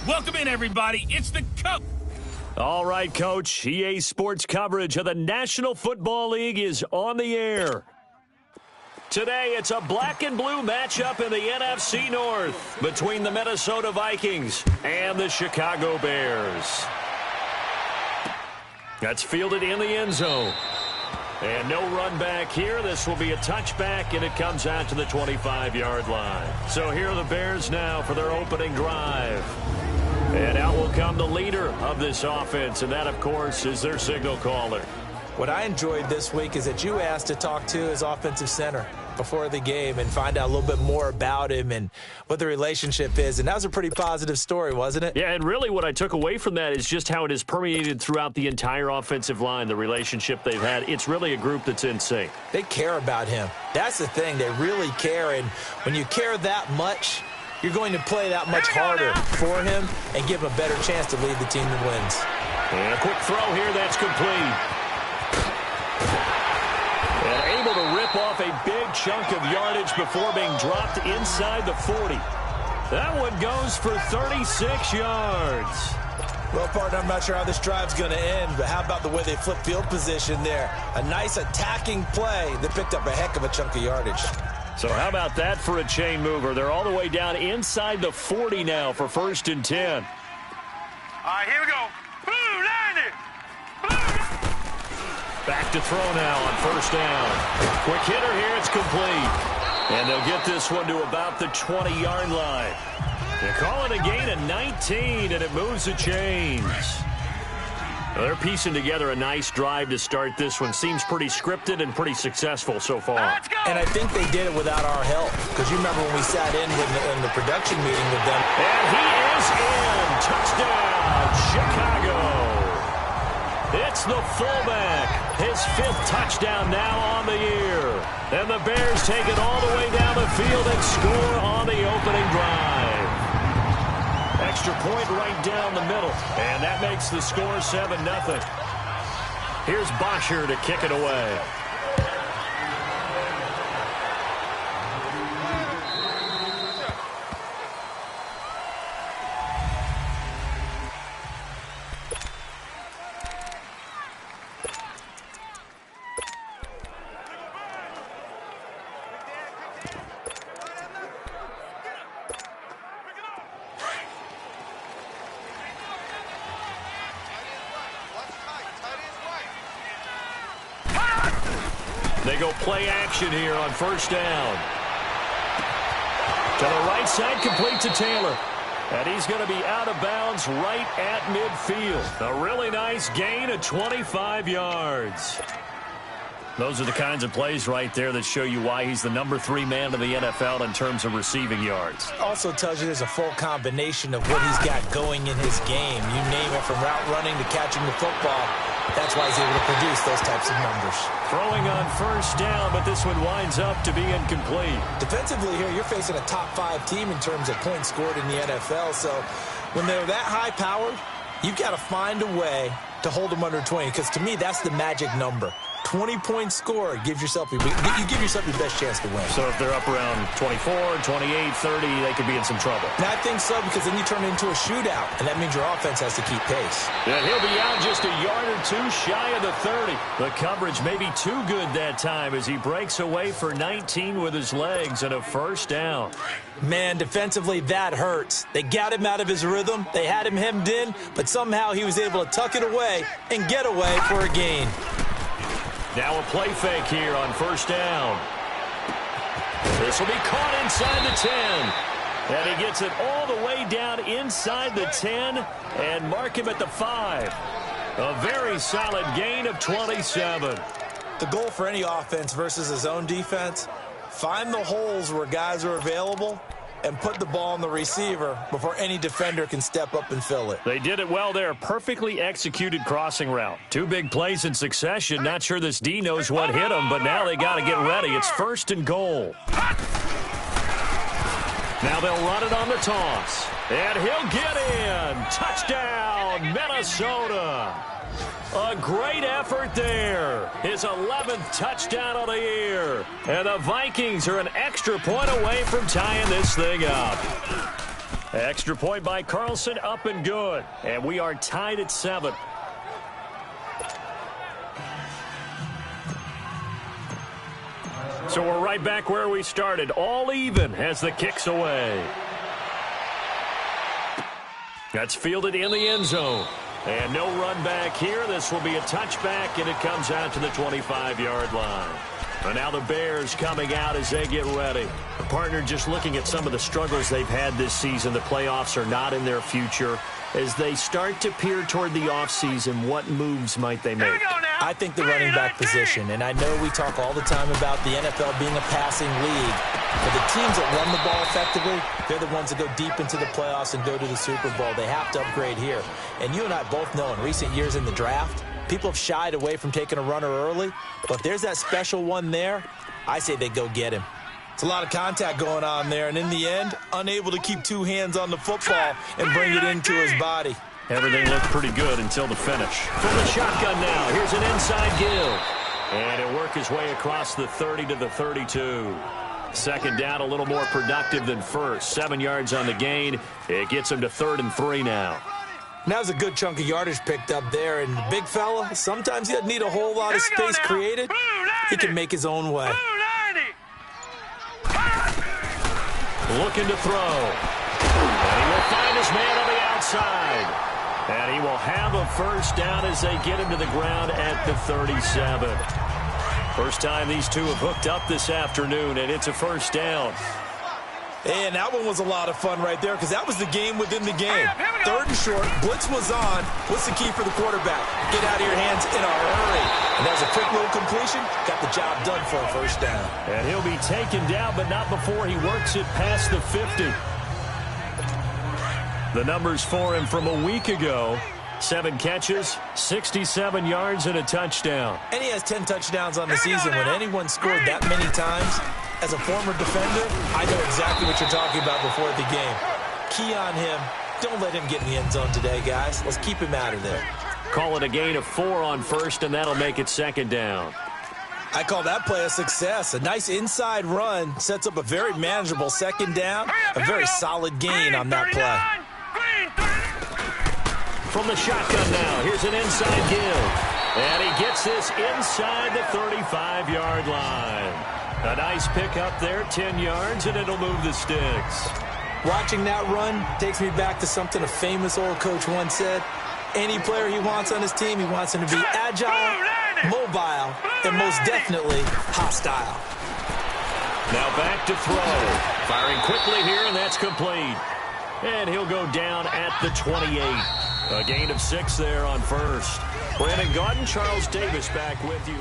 Welcome in, everybody. It's the Coach. All right, Coach. EA Sports coverage of the National Football League is on the air. Today, it's a black and blue matchup in the NFC North between the Minnesota Vikings and the Chicago Bears. That's fielded in the end zone. And no run back here. This will be a touchback, and it comes out to the 25-yard line. So here are the Bears now for their opening drive. And out will come the leader of this offense, and that, of course, is their signal caller. What I enjoyed this week is that you asked to talk to his offensive center before the game and find out a little bit more about him and what the relationship is. And that was a pretty positive story, wasn't it? Yeah, and really what I took away from that is just how it has permeated throughout the entire offensive line, the relationship they've had. It's really a group that's in sync. They care about him. That's the thing. They really care. And when you care that much, you're going to play that much harder for him and give him a better chance to lead the team that wins. And a quick throw here, that's complete. And able to rip off a big chunk of yardage before being dropped inside the 40. That one goes for 36 yards. Well, partner, I'm not sure how this drive's going to end, but how about the way they flip field position there? A nice attacking play that picked up a heck of a chunk of yardage. So how about that for a chain mover? They're all the way down inside the 40 now for 1st and 10. All right, here we go. Blue, line it. Back to throw now on 1st down. Quick hitter here, it's complete. And they'll get this one to about the 20-yard line. They call it a gain of 19, and it moves the chains. They're piecing together a nice drive to start this one. Seems pretty scripted and pretty successful so far. And I think they did it without our help. Because you remember when we sat in the production meeting with them. And he is in. Touchdown, Chicago. It's the fullback. His 5th touchdown now on the year. And the Bears take it all the way down the field and score on the opening drive. Extra point right down the middle. And that makes the score 7-0. Here's Bosher to kick it away. They go play action here on 1st down. To the right side, complete to Taylor. And he's going to be out of bounds right at midfield. A really nice gain of 25 yards. Those are the kinds of plays right there that show you why he's the number 3 man in the NFL in terms of receiving yards. Also tells you there's a full combination of what he's got going in his game. You name it, from route running to catching the football. That's why he's able to produce those types of numbers. Throwing on 1st down, but this one winds up to be incomplete. Defensively here, you're facing a top 5 team in terms of points scored in the NFL. So when they're that high-powered, you've got to find a way to hold them under 20. Because to me, that's the magic number. 20 points scored gives yourself you give yourself your best chance to win. So if they're up around 24, 28, 30, they could be in some trouble. And I think so, because then you turn it into a shootout, and that means your offense has to keep pace. And he'll be out just a yard or 2 shy of the 30. The coverage may be too good that time as he breaks away for 19 with his legs and a 1st down. Man, defensively, that hurts. They got him out of his rhythm. They had him hemmed in, but somehow he was able to tuck it away and get away for a gain. Now a play fake here on 1st down. This will be caught inside the 10. And he gets it all the way down inside the 10 and mark him at the 5. A very solid gain of 27. The goal for any offense versus his own defense, find the holes where guys are available and put the ball on the receiver before any defender can step up and fill it. They did it well there. Perfectly executed crossing route. 2 big plays in succession. Not sure this D knows what hit him, but now they got to get ready. It's 1st and goal. Now they'll run it on the toss. And he'll get in. Touchdown, Minnesota. A great effort there. His 11th touchdown of the year. And the Vikings are an extra point away from tying this thing up. Extra point by Carlson, up and good. And we are tied at 7. So we're right back where we started, all even as the kick's away. That's fielded in the end zone. And no run back here. This will be a touchback, and it comes out to the 25-yard line. And now the Bears coming out as they get ready. Partner, just looking at some of the struggles they've had this season, the playoffs are not in their future. As they start to peer toward the offseason, what moves might they make? I think the running back position, and I know we talk all the time about the NFL being a passing league, but the teams that run the ball effectively, they're the ones that go deep into the playoffs and go to the Super Bowl. They have to upgrade here. And you and I both know in recent years in the draft, people have shied away from taking a runner early, but if there's that special one there, I say they go get him. It's a lot of contact going on there, and in the end, unable to keep two hands on the football and bring it into his body. Everything looked pretty good until the finish. From the shotgun now, here's an inside give. And he'll work his way across the 30 to the 32. Second down, a little more productive than first. 7 yards on the gain. It gets him to 3rd and 3 now. That was a good chunk of yardage picked up there, and big fella, sometimes he doesn't need a whole lot of space created. He can make his own way. Looking to throw. And he will find his man on the outside. And he will have a first down as they get him to the ground at the 37. First time these two have hooked up this afternoon, and it's a first down. And that one was a lot of fun right there because that was the game within the game. 3rd and short, blitz was on. What's the key for the quarterback? Get out of your hands in a hurry. And there's a quick little completion. Got the job done for a first down. And he'll be taken down, but not before he works it past the 50. The numbers for him from a week ago. 7 catches, 67 yards, and a touchdown. And he has 10 touchdowns on the season. When anyone scored that many times, as a former defender, I know exactly what you're talking about before the game. Key on him. Don't let him get in the end zone today, guys. Let's keep him out of there. Call it a gain of 4 on first, and that'll make it 2nd down. I call that play a success. A nice inside run sets up a very manageable 2nd down. A very solid gain on that play. From the shotgun now, here's an inside give. And he gets this inside the 35-yard line. A nice pick up there, 10 yards, and it'll move the sticks. Watching that run takes me back to something a famous old coach once said. Any player he wants on his team, he wants him to be agile, mobile, and most definitely hostile. Now back to throw. Firing quickly here, and that's complete. And he'll go down at the 28. A gain of 6 there on first. Brandon Gaudin, Charles Davis back with you.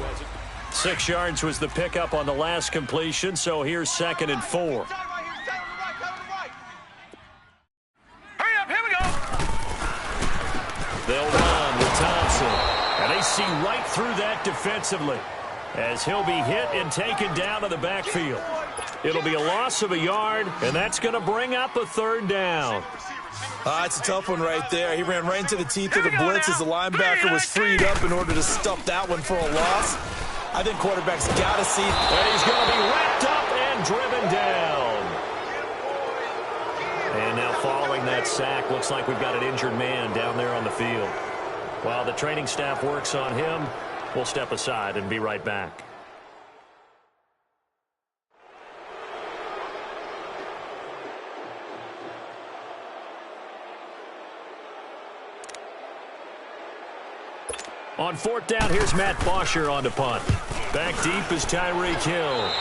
6 yards was the pickup on the last completion, so here's 2nd and 4. Hurry up, here we go. They'll run with Thompson, and they see right through that defensively as he'll be hit and taken down to the backfield. It'll be a loss of a yard, and that's going to bring up a 3rd down. It's a tough one right there. He ran right into the teeth of the blitz as the linebacker was freed up in order to stuff that one for a loss. I think quarterback's got to see. And he's going to be wrapped up and driven down. And now following that sack, looks like we've got an injured man down there on the field. While the training staff works on him, we'll step aside and be right back. On 4th down, here's Matt Bosher on the punt. Back deep is Tyreek Hill.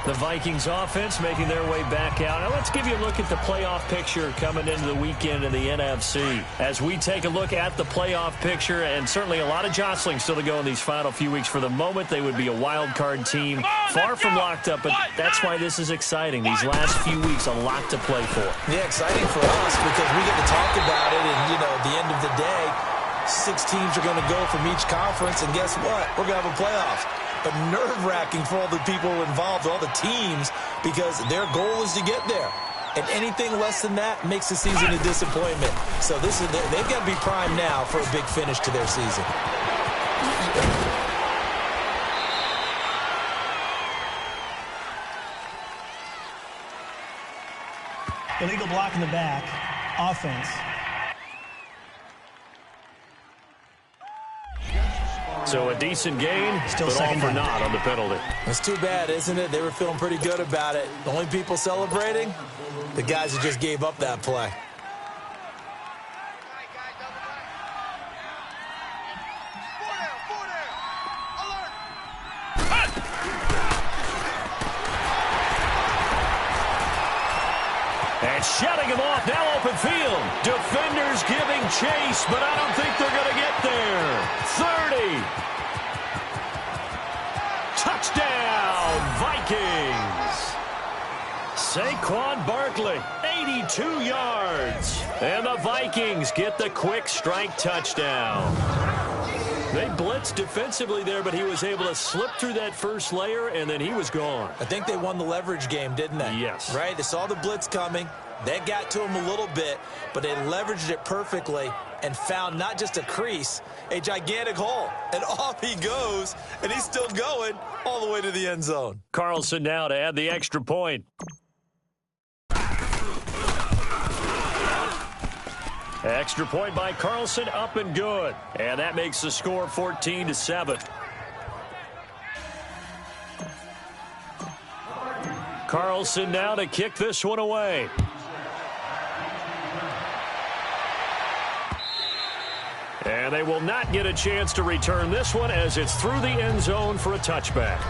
The Vikings offense making their way back out. Now let's give you a look at the playoff picture coming into the weekend in the NFC. As we take a look at the playoff picture, and certainly a lot of jostling still to go in these final few weeks. For the moment, they would be a wild card team, far from locked up, but that's why this is exciting. These last few weeks, a lot to play for. Yeah, exciting for us because we get to talk about it, and, you know, at the end of the day, 6 teams are going to go from each conference, and guess what? We're going to have a playoff. But nerve-wracking for all the people involved, all the teams, because their goal is to get there. And anything less than that makes the season a disappointment. So they've got to be primed now for a big finish to their season. Illegal block in the back. Offense. So a decent gain, Still but all second for down. naught on the penalty. It's too bad, isn't it? They were feeling pretty good about it. The only people celebrating, the guys who just gave up that play. And shutting him off, now open field. Defenders giving chase, but I don't think they're going to get there. 30. Touchdown, Vikings. Saquon Barkley, 82 yards. And the Vikings get the quick strike touchdown. They blitzed defensively there, but he was able to slip through that first layer, and then he was gone. I think they won the leverage game, didn't they? Yes. Right? They saw the blitz coming. That got to him a little bit, but they leveraged it perfectly and found not just a crease, a gigantic hole. And off he goes, and he's still going all the way to the end zone. Carlson now to add the extra point. Extra point by Carlson, up and good. And that makes the score 14-7. Carlson now to kick this one away. And they will not get a chance to return this one as it's through the end zone for a touchback.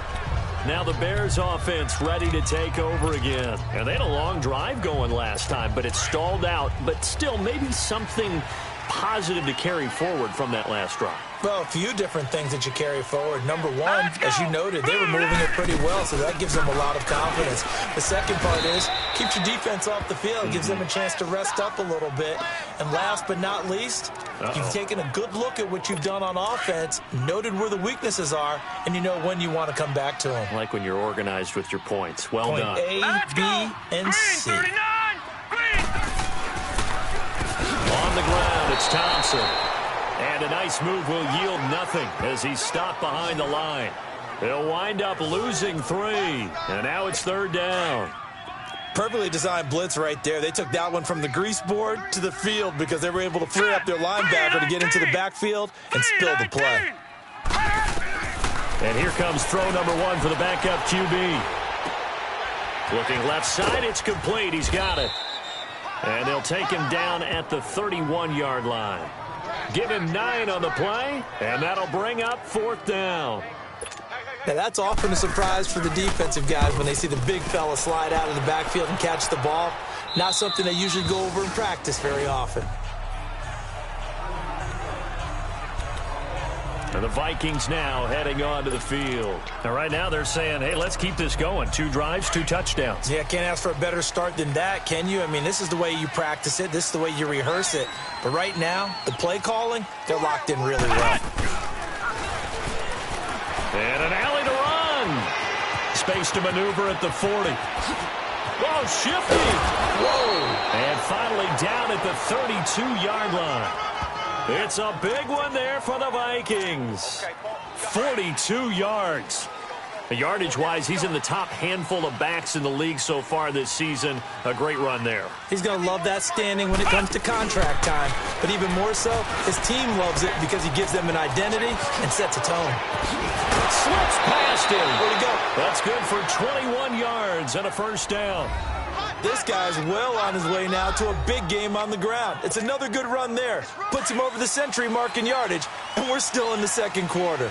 Now the Bears offense ready to take over again. And they had a long drive going last time, but it stalled out. But still, maybe something positive to carry forward from that last drive. Well, a few different things that you carry forward. Number one, as you noted, they were moving it pretty well, so that gives them a lot of confidence. The second part is, keeps your defense off the field, gives them a chance to rest up a little bit. And last but not least, you've taken a good look at what you've done on offense, noted where the weaknesses are, and you know when you want to come back to them. Like when you're organized with your points. Well Point done. A, B, and C. Green, 39! Green! On the ground, it's Thompson. And a nice move will yield nothing as he's stopped behind the line. They'll wind up losing 3. And now it's third down. Perfectly designed blitz right there. They took that one from the grease board to the field because they were able to free up their linebacker to get into the backfield and spill the play. And here comes throw number 1 for the backup QB. Looking left side, it's complete. He's got it. And they'll take him down at the 31-yard line. Give him 9 on the play, and that'll bring up fourth down. Now, that's often a surprise for the defensive guys when they see the big fella slide out of the backfield and catch the ball. Not something they usually go over in practice very often. And the Vikings now heading onto the field. And right now they're saying, hey, let's keep this going. 2 drives, 2 touchdowns. Yeah, can't ask for a better start than that, can you? I mean, this is the way you practice it. This is the way you rehearse it. But right now, the play calling, they're locked in really well. And an alley to run. Space to maneuver at the 40. Oh, shifty. Whoa. And finally down at the 32-yard line. It's a big one there for the Vikings. 42 yards. Yardage-wise, he's in the top handful of backs in the league so far this season. A great run there. He's going to love that standing when it comes to contract time. But even more so, his team loves it because he gives them an identity and sets a tone. Slips past him. Where'd he go? That's good for 21 yards and a first down. This guy's well on his way now to a big game on the ground. It's another good run there. Puts him over the century mark in yardage, and we're still in the second quarter.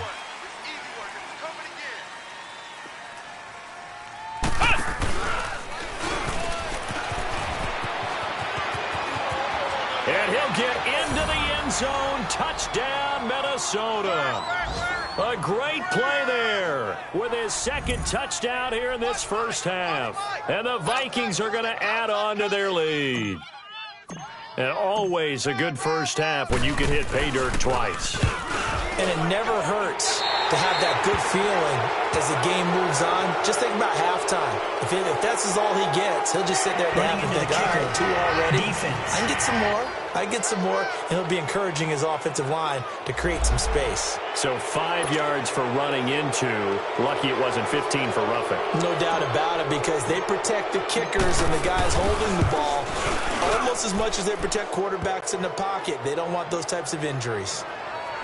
And he'll get into the end zone. Touchdown, Minnesota. A great play there with his second touchdown here in this first half. And the Vikings are going to add on to their lead. And always a good first half when you can hit pay dirt twice. And it never hurts to have that good feeling as the game moves on. Just think about halftime. If this is all he gets, he'll just sit there at the half and think, all right, 2 already. Defense. I can get some more. I get some more, and he'll be encouraging his offensive line to create some space. So 5 yards for running into. Lucky it wasn't 15 for roughing. No doubt about it, because they protect the kickers and the guys holding the ball almost as much as they protect quarterbacks in the pocket. They don't want those types of injuries.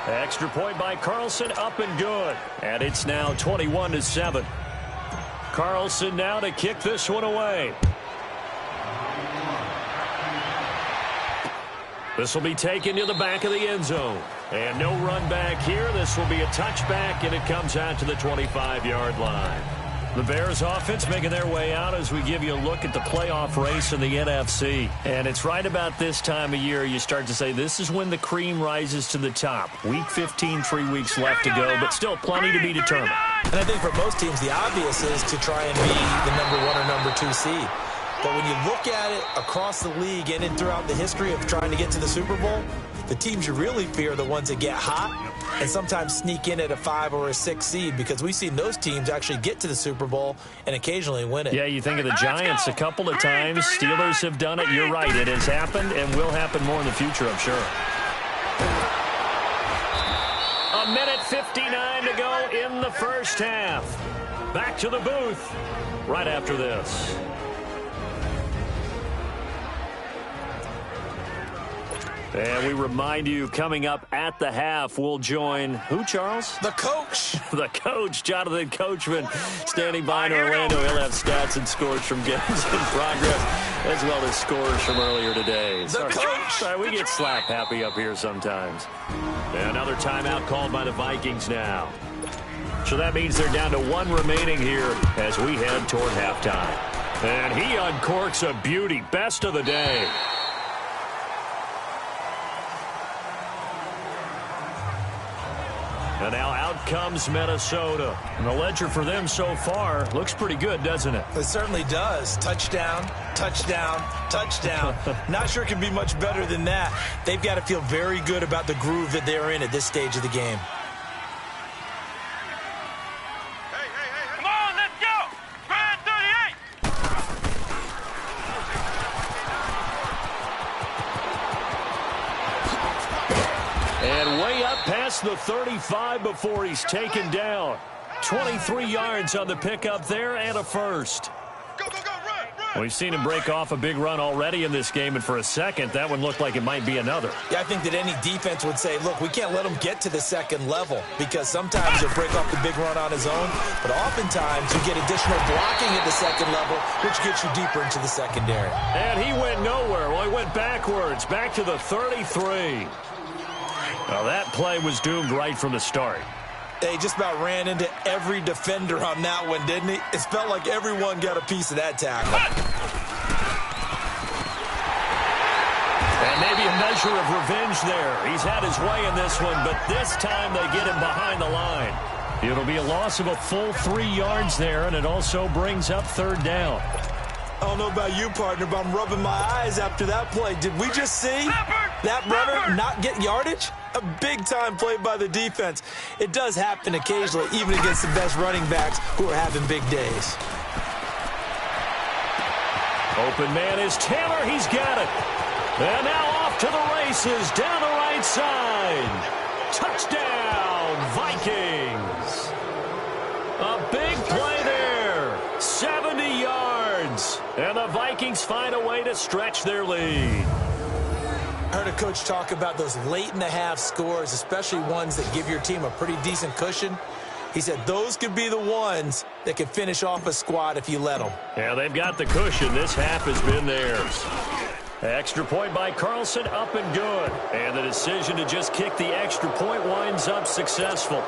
Extra point by Carlson, up and good. And it's now 21-7. Carlson now to kick this one away. This will be taken to the back of the end zone. And no run back here. This will be a touchback, and it comes out to the 25-yard line. The Bears offense making their way out as we give you a look at the playoff race in the NFC. And it's right about this time of year you start to say this is when the cream rises to the top. Week 15, 3 weeks left to go, but still plenty to be determined. And I think for most teams, the obvious is to try and be the number 1 or number 2 seed. But when you look at it across the league and throughout the history of trying to get to the Super Bowl, the teams you really fear are the ones that get hot and sometimes sneak in at a 5 or a 6 seed, because we've seen those teams actually get to the Super Bowl and occasionally win it. Yeah, you think of the Giants a couple of times. Steelers have done it. You're right. It has happened and will happen more in the future, I'm sure. 1:59 to go in the first half. Back to the booth right after this. And we remind you, coming up at the half, we'll join who, Charles? The coach. The coach, Jonathan Coachman, standing by in Orlando. He'll have stats and scores from games in progress, as well as scores from earlier today. The coach. Sorry, we get slap happy up here sometimes. And another timeout called by the Vikings now. So that means they're down to 1 remaining here as we head toward halftime. And he uncorks a beauty. Best of the day. And now out comes Minnesota. And the ledger for them so far looks pretty good, doesn't it? It certainly does. Touchdown, touchdown, touchdown. Not sure it can be much better than that. They've got to feel very good about the groove that they're in at this stage of the game. Come on, let's go! Grand 38! And way up past the 35 before he's taken down. 23 yards on the pickup there and a first. Go, go, go, run, run! We've seen him break off a big run already in this game, and for a second, that one looked like it might be another. Yeah, I think that any defense would say, look, we can't let him get to the second level, because sometimes he'll break off the big run on his own, but oftentimes you get additional blocking at the second level, which gets you deeper into the secondary. And he went nowhere. Well, he went backwards, back to the 33. Now, that play was doomed right from the start. They just about ran into every defender on that one, didn't he? It felt like everyone got a piece of that tackle. And maybe a measure of revenge there. He's had his way in this one, but this time they get him behind the line. It'll be a loss of a full 3 yards there, and it also brings up 3rd down. I don't know about you, partner, but I'm rubbing my eyes after that play. Did we just see that runner not get yardage? A big-time play by the defense. It does happen occasionally, even against the best running backs who are having big days. Open man is Taylor. He's got it. And now off to the races down the right side. Touchdown, Vikings. A big play there. 70 yards. And the Vikings find a way to stretch their lead. I heard a coach talk about those late-in-the-half scores, especially ones that give your team a pretty decent cushion. He said those could be the ones that could finish off a squad if you let them. Yeah, they've got the cushion. This half has been theirs. Extra point by Carlson, up and good. And the decision to just kick the extra point winds up successful.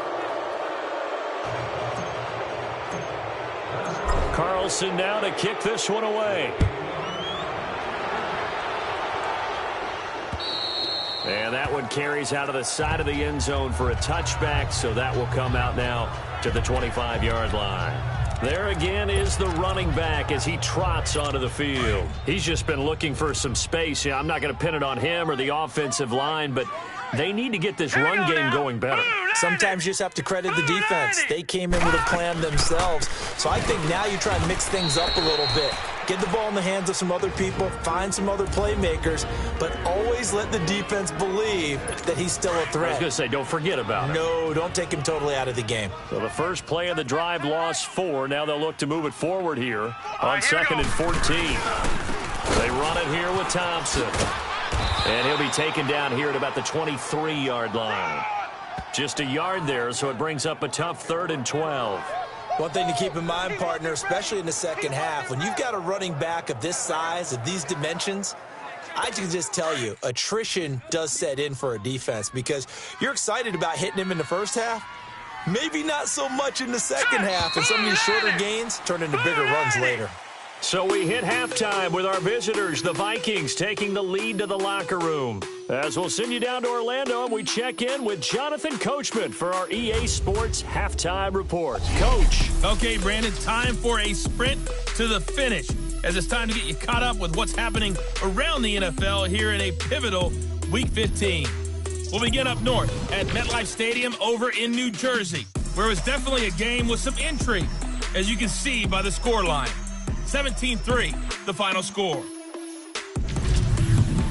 Carlson now to kick this one away. And that one carries out of the side of the end zone for a touchback, so that will come out now to the 25-yard line. There again is the running back as he trots onto the field. He's just been looking for some space. Yeah, I'm not going to pin it on him or the offensive line, but They need to get this run game going better. Sometimes you just have to credit the defense. They came in with a plan themselves. So I think now you try to mix things up a little bit. Get the ball in the hands of some other people, find some other playmakers, but always let the defense believe that he's still a threat. I was going to say, don't forget about it. No, don't take him totally out of the game. So the first play of the drive lost 4. Now they'll look to move it forward here on 2nd and 14. They run it here with Thompson. And he'll be taken down here at about the 23-yard line. Just a yard there, so it brings up a tough 3rd and 12. One thing to keep in mind, partner, especially in the second half, when you've got a running back of this size, of these dimensions, I can just tell you, attrition does set in for a defense because you're excited about hitting him in the first half, maybe not so much in the second half, and some of these shorter gains turn into bigger runs later. So we hit halftime with our visitors, the Vikings, taking the lead to the locker room. As we'll send you down to Orlando, and we check in with Jonathan Coachman for our EA Sports Halftime Report. Coach. Okay, Brandon, time for a sprint to the finish, as it's time to get you caught up with what's happening around the NFL here in a pivotal Week 15. We'll begin up north at MetLife Stadium over in New Jersey, where it was definitely a game with some intrigue, as you can see by the scoreline. 17-3, the final score.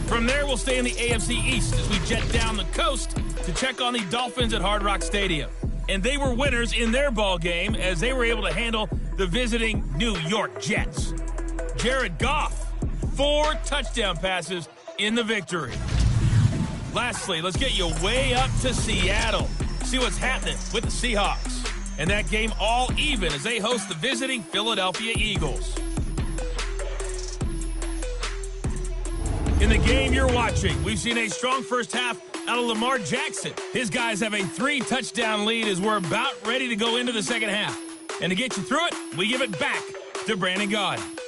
From there, we'll stay in the AFC East as we jet down the coast to check on the Dolphins at Hard Rock Stadium. And they were winners in their ball game as they were able to handle the visiting New York Jets. Jared Goff, 4 touchdown passes in the victory. Lastly, let's get you way up to Seattle. See what's happening with the Seahawks. And that game all even as they host the visiting Philadelphia Eagles. In the game you're watching, we've seen a strong first half out of Lamar Jackson. His guys have a 3-touchdown lead as we're about ready to go into the second half. And to get you through it, we give it back to Brandon Gaudin.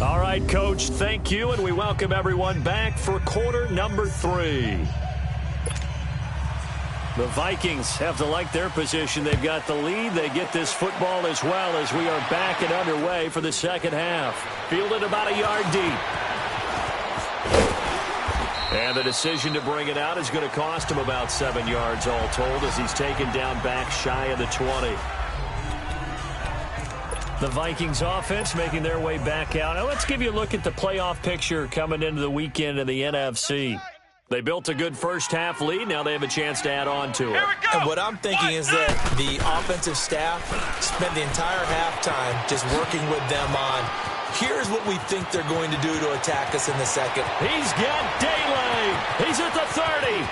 All right, Coach, thank you, and we welcome everyone back for quarter number 3. The Vikings have to like their position. They've got the lead. They get this football as well as we are back and underway for the second half. Fielded about a yard deep. And the decision to bring it out is going to cost him about 7 yards all told as he's taken down back shy of the 20. The Vikings offense making their way back out. Now let's give you a look at the playoff picture coming into the weekend in the NFC. They built a good first half lead. Now they have a chance to add on to it. And what I'm thinking is that the offensive staff spent the entire halftime just working with them on, here's what we think they're going to do to attack us in the second. He's got Daly. He's at the 30.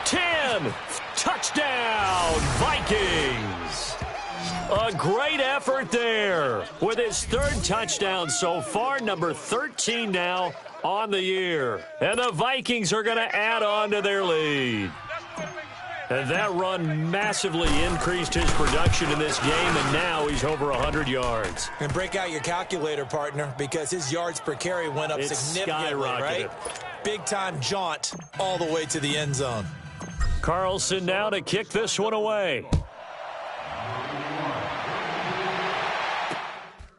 10. Touchdown, Vikings. A great effort there with his 3rd touchdown so far, number 13 now on the year. And the Vikings are going to add on to their lead. And that run massively increased his production in this game, and now he's over 100 yards. And break out your calculator, partner, because his yards per carry went up significantly, right? Big-time jaunt all the way to the end zone. Carlson now to kick this one away.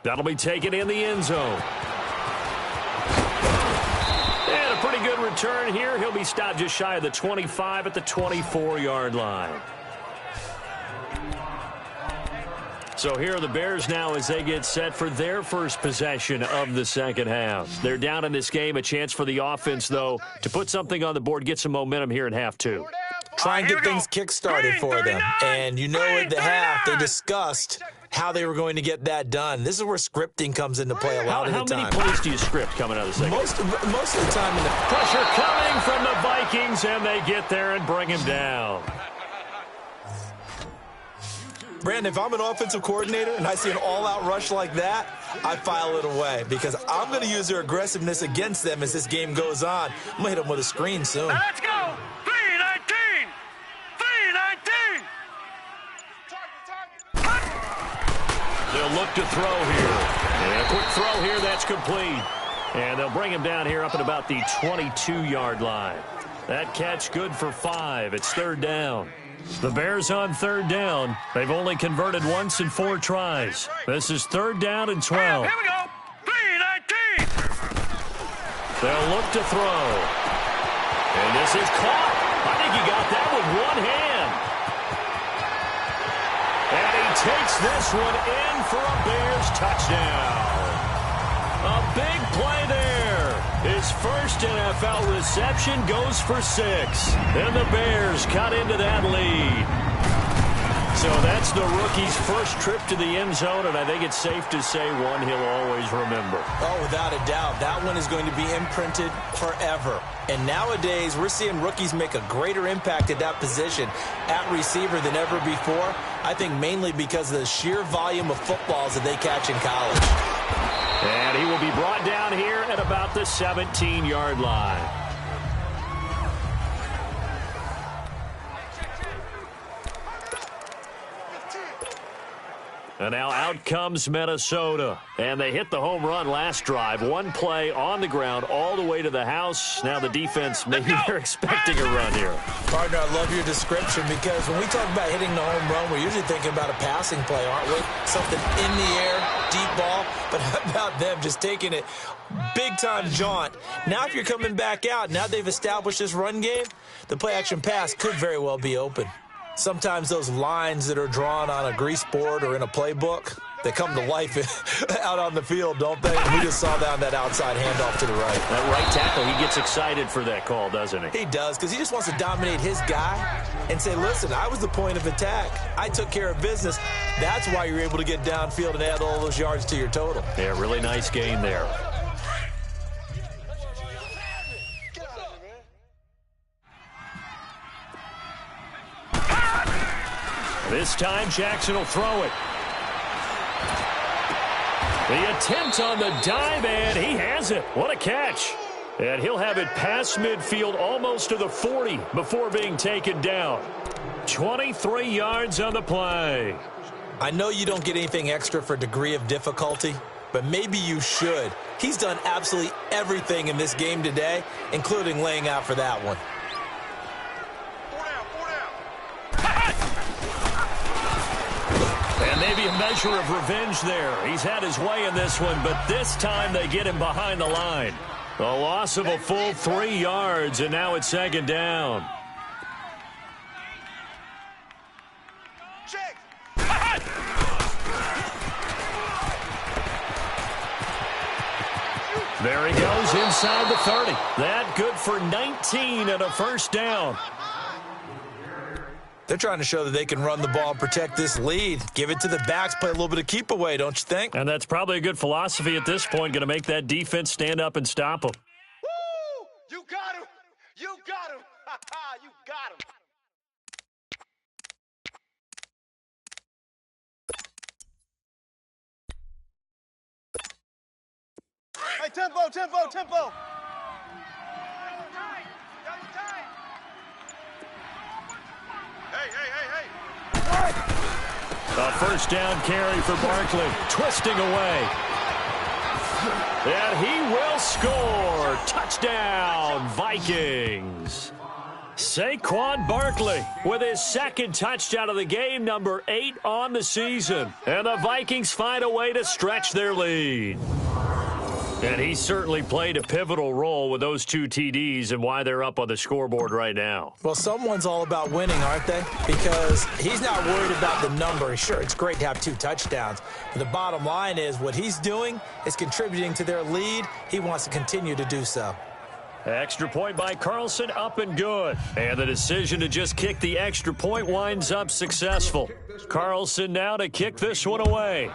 That'll be taken in the end zone. And a pretty good return here. He'll be stopped just shy of the 25 at the 24-yard line. So here are the Bears now as they get set for their first possession of the second half. They're down in this game. A chance for the offense, though, to put something on the board, get some momentum here in half 2. Try and get things kick-started for them. And you know at the half they discussed how they were going to get that done. This is where scripting comes into play a lot of the time. How many plays do you script coming out of the second? Most of the time. Pressure coming from the Vikings, and they get there and bring him down. Brandon, if I'm an offensive coordinator and I see an all-out rush like that, I file it away because I'm going to use their aggressiveness against them as this game goes on. I'm going to hit them with a screen soon. Let's go! 319! 319! They'll look to throw here. And a quick throw here, that's complete. And they'll bring him down here up at about the 22-yard line. That catch good for 5. It's third down. The Bears on third down. They've only converted once in 4 tries. This is third down and 12. Here we go. 3-19. They'll look to throw. And this is caught. I think he got that with one hand. And he takes this one in for a Bears touchdown. A big play there. His first NFL reception goes for 6. And the Bears cut into that lead. So that's the rookie's first trip to the end zone, and I think it's safe to say one he'll always remember. Oh, without a doubt. That one is going to be imprinted forever. And nowadays, we're seeing rookies make a greater impact at that position at receiver than ever before. I think mainly because of the sheer volume of footballs that they catch in college. And he will be brought down here at about the 17-yard line. And now out comes Minnesota. And they hit the home run last drive. One play on the ground all the way to the house. Now the defense, maybe they're expecting a run here. Partner, I love your description because when we talk about hitting the home run, we're usually thinking about a passing play, aren't we? Something in the air, deep ball. But how about them just taking it big-time jaunt? Now if you're coming back out, now they've established this run game, the play-action pass could very well be open. Sometimes those lines that are drawn on a grease board or in a playbook, they come to life out on the field, don't they? And we just saw that on that outside handoff to the right. That right tackle, he gets excited for that call, doesn't he? He does, because he just wants to dominate his guy and say, listen, I was the point of attack. I took care of business. That's why you're able to get downfield and add all those yards to your total. Yeah, really nice gain there. This time, Jackson will throw it. The attempt on the dive, and he has it. What a catch. And he'll have it past midfield almost to the 40 before being taken down. 23 yards on the play. I know you don't get anything extra for degree of difficulty, but maybe you should. He's done absolutely everything in this game today, including laying out for that one. And maybe a measure of revenge there. He's had his way in this one, but this time they get him behind the line. A loss of a full 3 yards, and now it's second down. There he goes inside the 30. That good for 19 and a first down. They're trying to show that they can run the ball and protect this lead. Give it to the backs, play a little bit of keep away, don't you think? And that's probably a good philosophy at this point, going to make that defense stand up and stop them. Woo! You got him! You got him! You got him! Hey, tempo, tempo, tempo! A first down carry for Barkley, twisting away. And he will score. Touchdown, Vikings. Saquon Barkley with his second touchdown of the game, number 8 on the season. And the Vikings find a way to stretch their lead. And he certainly played a pivotal role with those 2 TDs and why they're up on the scoreboard right now. Well, someone's all about winning, aren't they? Because he's not worried about the number. Sure, it's great to have 2 touchdowns. But the bottom line is what he's doing is contributing to their lead. He wants to continue to do so. Extra point by Carlson, up and good. And the decision to just kick the extra point winds up successful. Carlson now to kick this one away.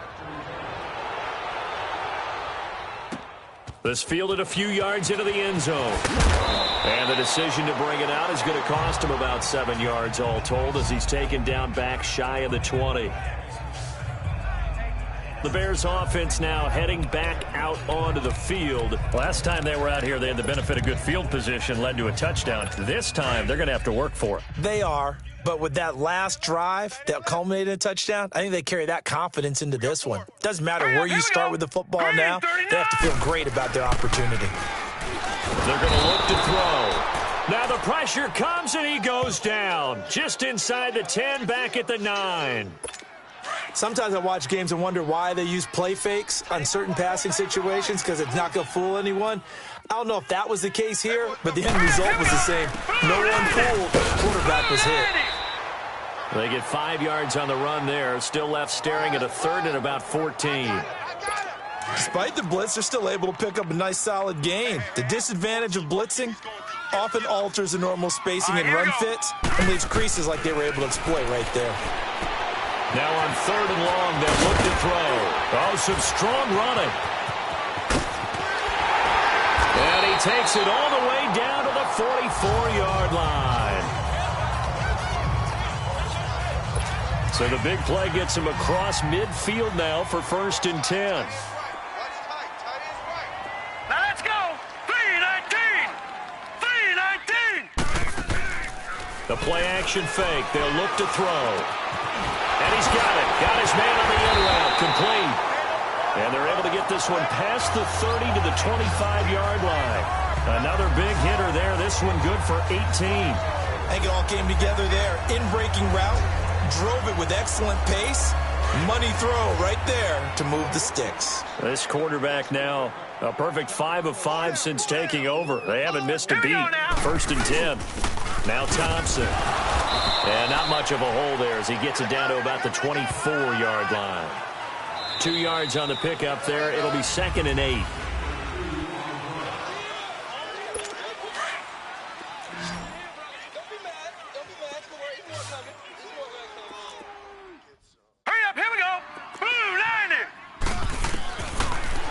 This fielded a few yards into the end zone. And the decision to bring it out is going to cost him about 7 yards all told as he's taken down back shy of the 20. The Bears offense now heading back out onto the field. Last time they were out here, they had the benefit of good field position, led to a touchdown. This time, they're going to have to work for it. They are. But with that last drive that culminated in a touchdown, I think they carry that confidence into this one. Doesn't matter where you start with the football now. They have to feel great about their opportunity. They're going to look to throw. Now the pressure comes, and he goes down. Just inside the 10, back at the 9. Sometimes I watch games and wonder why they use play fakes on certain passing situations because it's not going to fool anyone. I don't know if that was the case here, but the end result was the same. No one fooled. The quarterback was hit. They get 5 yards on the run there. Still left staring at a 3rd and about 14. Despite the blitz, they're still able to pick up a nice, solid gain. The disadvantage of blitzing often alters the normal spacing and run fits and leaves creases like they were able to exploit right there. Now on 3rd and long, they'll look to throw. Oh, some strong running. And he takes it all the way down to the 44-yard line. So the big play gets him across midfield now for 1st and 10. Now let's go. 3-19. 3-19. The play-action fake. They'll look to throw. And he's got it. Got his man on the end route. Complete. And they're able to get this one past the 30 to the 25-yard line. Another big hitter there. This one good for 18. I think it all came together there. In-breaking route. Drove it with excellent pace. Money throw right there to move the sticks. This quarterback now a perfect 5 of 5 since taking over. They haven't missed a beat. 1st and 10. Now Thompson. And not much of a hole there as he gets it down to about the 24-yard line. 2 yards on the pickup there. It'll be 2nd and 8.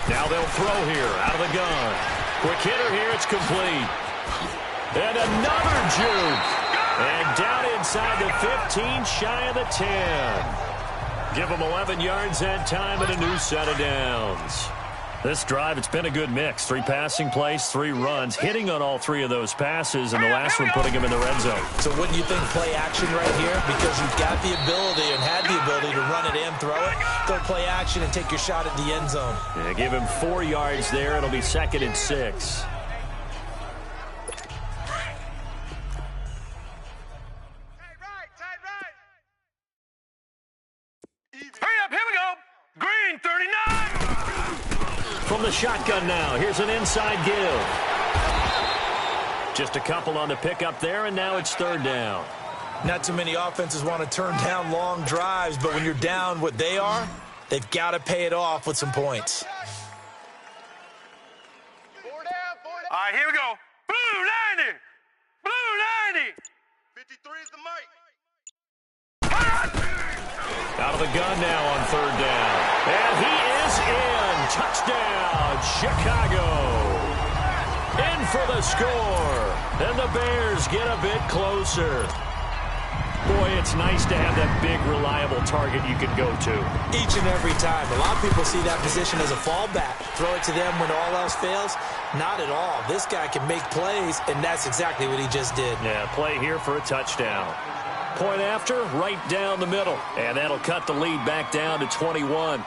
Now they'll throw here out of the gun. Quick hitter here. It's complete. And another juke. And down inside the 15, shy of the 10. Give them 11 yards that time and a new set of downs. This drive, it's been a good mix. 3 passing plays, 3 runs, hitting on all 3 of those passes, and the last one putting him in the red zone. So wouldn't you think play action right here? Because you've got the ability and had the ability to run it and throw it. Go play action and take your shot at the end zone. Yeah, give him 4 yards there. It'll be 2nd and 6. Hurry up, here we go. Green 39. From the shotgun now, here's an inside give. Just a couple on the pickup there, and now it's 3rd down. Not too many offenses want to turn down long drives, but when you're down what they are, they've got to pay it off with some points. All right, here we go. Blue 90. Blue 90. 53 is the mic. Out of the gun now on 3rd down. And he is in. Touchdown, Chicago. In for the score. And the Bears get a bit closer. Boy, it's nice to have that big, reliable target you can go to. Each and every time. A lot of people see that position as a fallback. Throw it to them when all else fails. Not at all. This guy can make plays, and that's exactly what he just did. Yeah, play here for a touchdown. Point after, right down the middle. And that'll cut the lead back down to 21.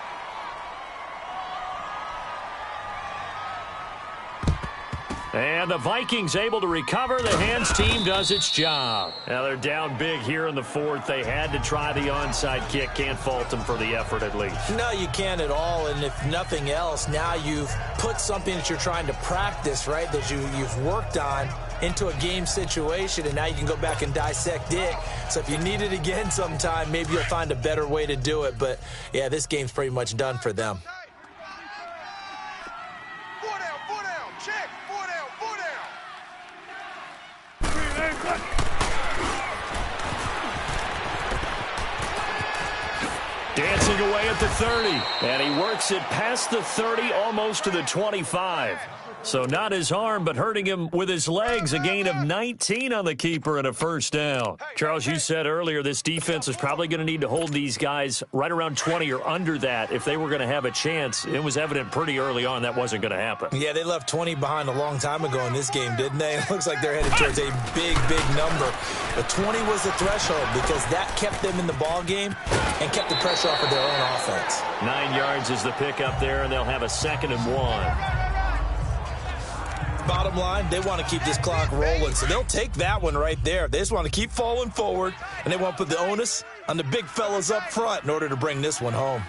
And the Vikings able to recover. The hands team does its job. Now they're down big here in the 4th. They had to try the onside kick. Can't fault them for the effort at least. No, you can't at all. And if nothing else, now you've put something that you're trying to practice, right, that you've worked on into a game situation, and now you can go back and dissect it. So if you need it again sometime, maybe you'll find a better way to do it. But, yeah, this game's pretty much done for them. Dancing away at the 30, and he works it past the 30, almost to the 25. So not his arm, but hurting him with his legs. A gain of 19 on the keeper and a first down. Charles, you said earlier this defense is probably going to need to hold these guys right around 20 or under that if they were going to have a chance. It was evident pretty early on that wasn't going to happen. Yeah, they left 20 behind a long time ago in this game, didn't they? It looks like they're headed towards a big, big number. But 20 was the threshold because that kept them in the ball game and kept the pressure off of their own offense. 9 yards is the pickup there, and they'll have a 2nd and 1. Bottom line, they want to keep this clock rolling, so they'll take that one right there. They just want to keep falling forward, and they want to put the onus on the big fellas up front in order to bring this one home.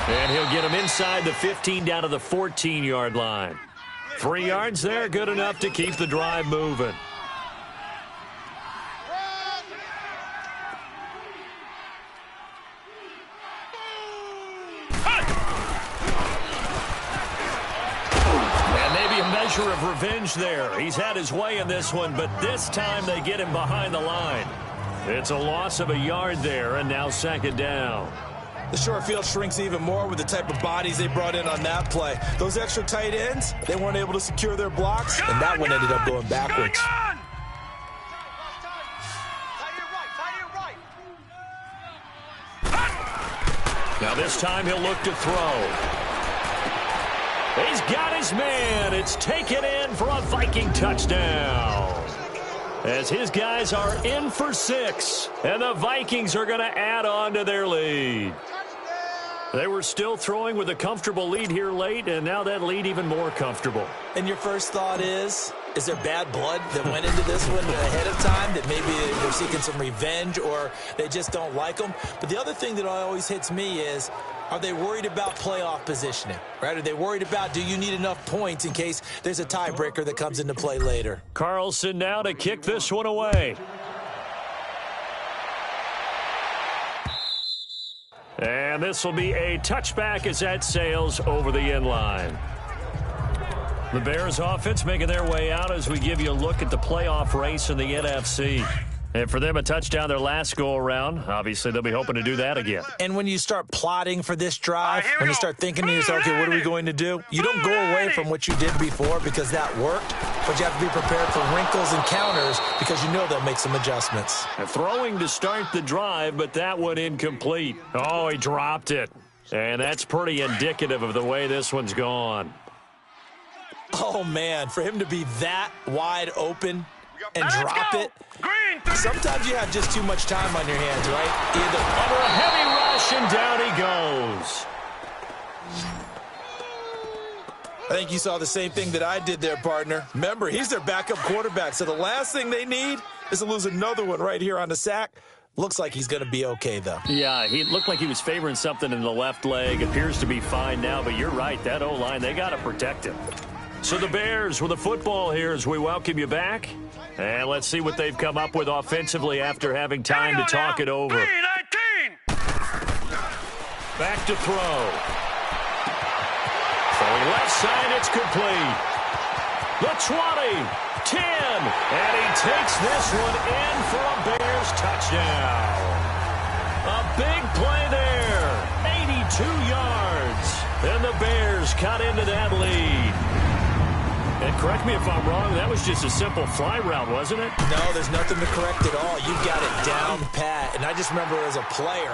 And he'll get him inside the 15 down to the 14-yard line. 3 yards there, good enough to keep the drive moving. Of revenge there. He's had his way in this one, but this time they get him behind the line. It's a loss of a yard there, and now 2nd down. The short field shrinks even more with the type of bodies they brought in on that play. Those extra tight ends, they weren't able to secure their blocks, and that one ended up going backwards. Now this time he'll look to throw. He's got his man. It's taken in for a Viking touchdown. As his guys are in for 6, and the Vikings are going to add on to their lead. They were still throwing with a comfortable lead here late, and now that lead even more comfortable. And your first thought is there bad blood that went into this one ahead of time, that maybe they're seeking some revenge or they just don't like them? But the other thing that always hits me is, are they worried about playoff positioning, right? Are they worried about, do you need enough points in case there's a tiebreaker that comes into play later? Carlson now to kick this one away. And this will be a touchback as that sails over the end line. The Bears offense making their way out as we give you a look at the playoff race in the NFC. And for them, a touchdown their last go-around. Obviously, they'll be hoping to do that again. And when you start plotting for this drive, when you start thinking to yourself, okay, what are we going to do? You don't go away from what you did before because that worked, but you have to be prepared for wrinkles and counters because you know they'll make some adjustments. Throwing to start the drive, but that one incomplete. Oh, he dropped it. And that's pretty indicative of the way this one's gone. Oh, man, for him to be that wide open and drop it. Sometimes you have just too much time on your hands, right? Either under a heavy rush, and down he goes. I think you saw the same thing that I did there, partner. Remember, he's their backup quarterback, so the last thing they need is to lose another one right here on the sack. Looks like he's going to be okay, though. Yeah, he looked like he was favoring something in the left leg. Appears to be fine now, but you're right. That O-line, they got to protect him. So the Bears with the football here as we welcome you back. And let's see what they've come up with offensively after having time to talk it over. 19. Back to throw. Throwing left side, it's complete. The 20, 10, and he takes this one in for a Bears touchdown. A big play there, 82 yards. And the Bears cut into that lead. And correct me if I'm wrong, that was just a simple fly route, wasn't it? No, there's nothing to correct at all. You've got it down pat. And I just remember as a player,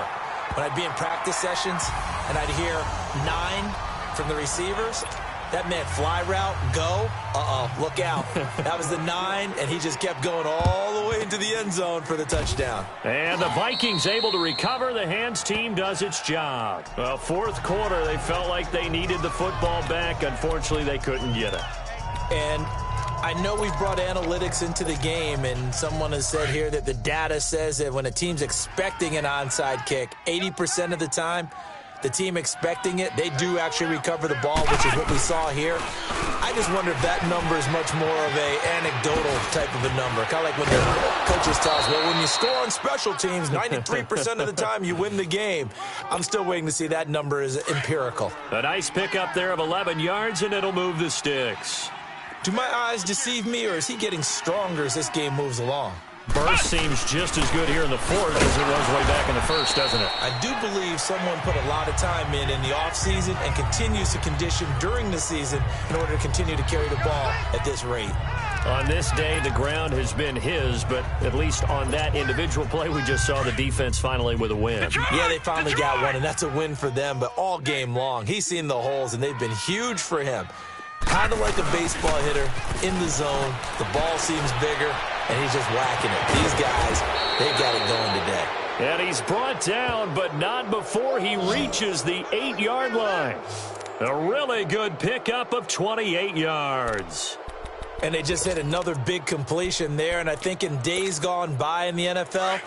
when I'd be in practice sessions and I'd hear 9 from the receivers, that meant fly route, go, look out. That was the 9, and he just kept going all the way into the end zone for the touchdown. And the Vikings able to recover. The hands team does its job. Well, fourth quarter, they felt like they needed the football back. Unfortunately, they couldn't get it. And I know we've brought analytics into the game, and someone has said here that the data says that when a team's expecting an onside kick, 80% of the time, the team expecting it, they do actually recover the ball, which is what we saw here. I just wonder if that number is much more of a anecdotal type of a number. Kind of like when the coaches tell us, well, when you score on special teams, 93% of the time you win the game. I'm still waiting to see that number is empirical. A nice pickup there of 11 yards, and it'll move the sticks. Do my eyes deceive me, or is he getting stronger as this game moves along? Burst seems just as good here in the fourth as it was way back in the first, doesn't it? I do believe someone put a lot of time in the offseason and continues to condition during the season in order to continue to carry the ball at this rate. On this day, the ground has been his, but at least on that individual play, we just saw the defense finally with a win. Yeah, they finally got one, and that's a win for them, but all game long, he's seen the holes, and they've been huge for him. Kind of like a baseball hitter in the zone. The ball seems bigger, and he's just whacking it. These guys, they got it going today. And he's brought down, but not before he reaches the 8-yard line. A really good pickup of 28 yards. And they just hit another big completion there, and I think in days gone by in the NFL,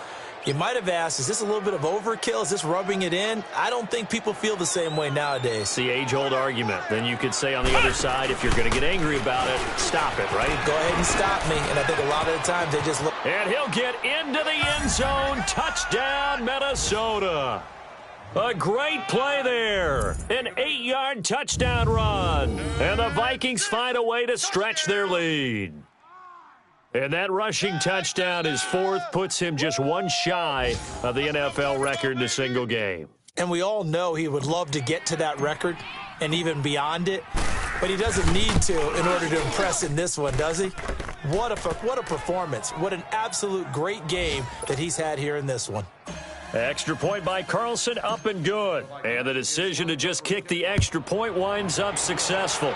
you might have asked, is this a little bit of overkill? Is this rubbing it in? I don't think people feel the same way nowadays. It's the age-old argument. Then you could say on the other side, if you're going to get angry about it, stop it, right? Go ahead and stop me. And I think a lot of the times they just look. And he'll get into the end zone. Touchdown, Minnesota. A great play there. An 8-yard touchdown run. And the Vikings find a way to stretch their lead. And that rushing touchdown, his fourth, puts him just one shy of the NFL record in a single game. And we all know he would love to get to that record and even beyond it, but he doesn't need to in order to impress in this one, does he? What a performance. What an absolute great game that he's had here in this one. Extra point by Carlson, up and good. And the decision to just kick the extra point winds up successful.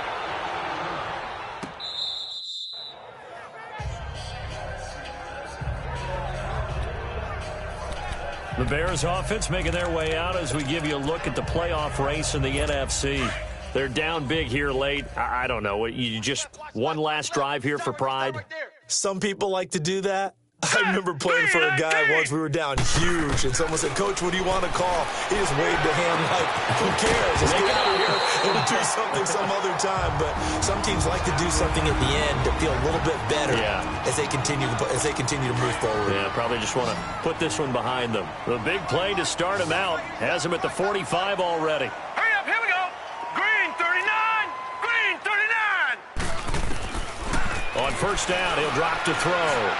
The Bears offense making their way out as we give you a look at the playoff race in the NFC. They're down big here late. I don't know. You just one last drive here for pride? Some people like to do that. I remember playing for a guy once. We were down huge, and someone said, "Coach, what do you want to call?" He just waved a hand like, "Who cares? Let's get out of here and we'll do something some other time." But some teams like to do something at the end to feel a little bit better as they continue to move forward. Yeah, probably just want to put this one behind them. The big play to start him out has him at the 45 already. Hurry up, here we go. Green 39, green 39. On first down, he'll drop to throw.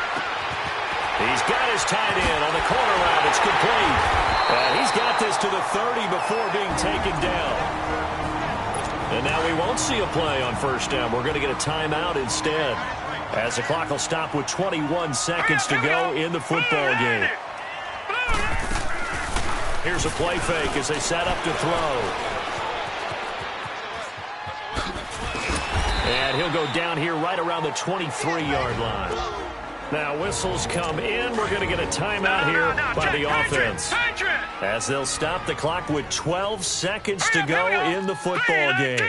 He's got his tight end on the corner route. It's complete. And he's got this to the 30 before being taken down. And now we won't see a play on first down. We're going to get a timeout instead, as the clock will stop with 21 seconds to go in the football game. Here's a play fake as they set up to throw. And he'll go down here right around the 23-yard line. Now whistles come in. We're going to get a timeout here by the offense, as they'll stop the clock with 12 seconds to go in the football game.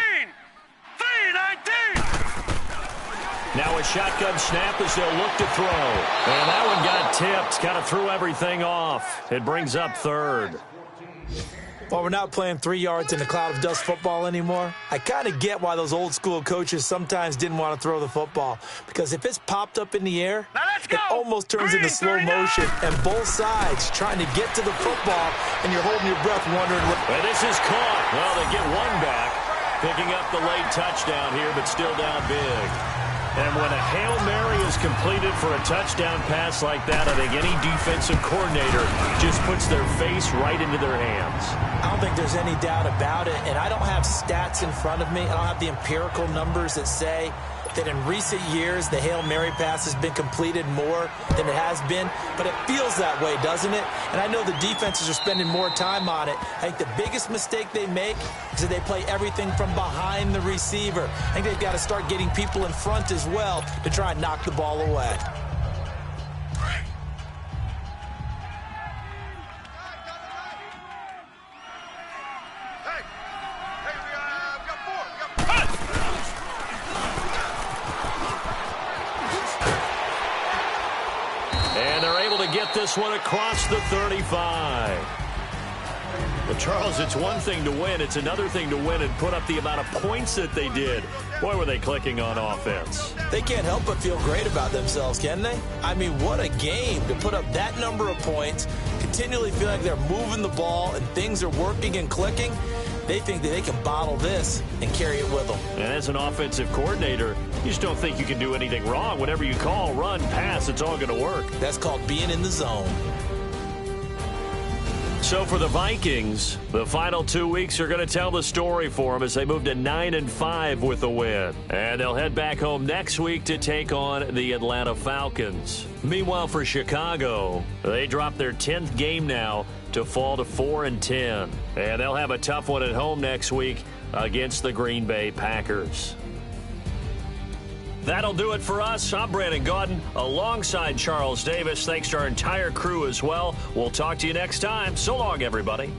Now a shotgun snap as they'll look to throw. And that one got tipped. Kind of threw everything off. It brings up third. Well, we're not playing 3 yards in a cloud of dust football anymore. I kind of get why those old school coaches sometimes didn't want to throw the football, because if it's popped up in the air, it almost turns into slow motion, and both sides trying to get to the football, and you're holding your breath wondering what. And this is caught. Well, they get one back, picking up the late touchdown here, but still down big. And when a Hail Mary is completed for a touchdown pass like that, I think any defensive coordinator just puts their face right into their hands. I don't think there's any doubt about it, and I don't have stats in front of me. I don't have the empirical numbers that say that in recent years the Hail Mary pass has been completed more than it has been, but it feels that way, doesn't it? And I know the defenses are spending more time on it. I think the biggest mistake they make is that they play everything from behind the receiver. I think they've got to start getting people in front as well to try and knock the ball away. Get this one across the 35. Well, Charles, it's one thing to win. It's another thing to win and put up the amount of points that they did. Boy, were they clicking on offense. They can't help but feel great about themselves, can they? I mean, what a game to put up that number of points, continually feel like they're moving the ball and things are working and clicking. They think that they can bottle this and carry it with them. And as an offensive coordinator, you just don't think you can do anything wrong. Whatever you call, run, pass, it's all going to work. That's called being in the zone. So for the Vikings, the final 2 weeks are going to tell the story for them as they move to 9-5 with a win. And they'll head back home next week to take on the Atlanta Falcons. Meanwhile, for Chicago, they drop their 10th game now to fall to 4-10. And they'll have a tough one at home next week against the Green Bay Packers. That'll do it for us. I'm Brandon Gaudin alongside Charles Davis. Thanks to our entire crew as well. We'll talk to you next time. So long, everybody.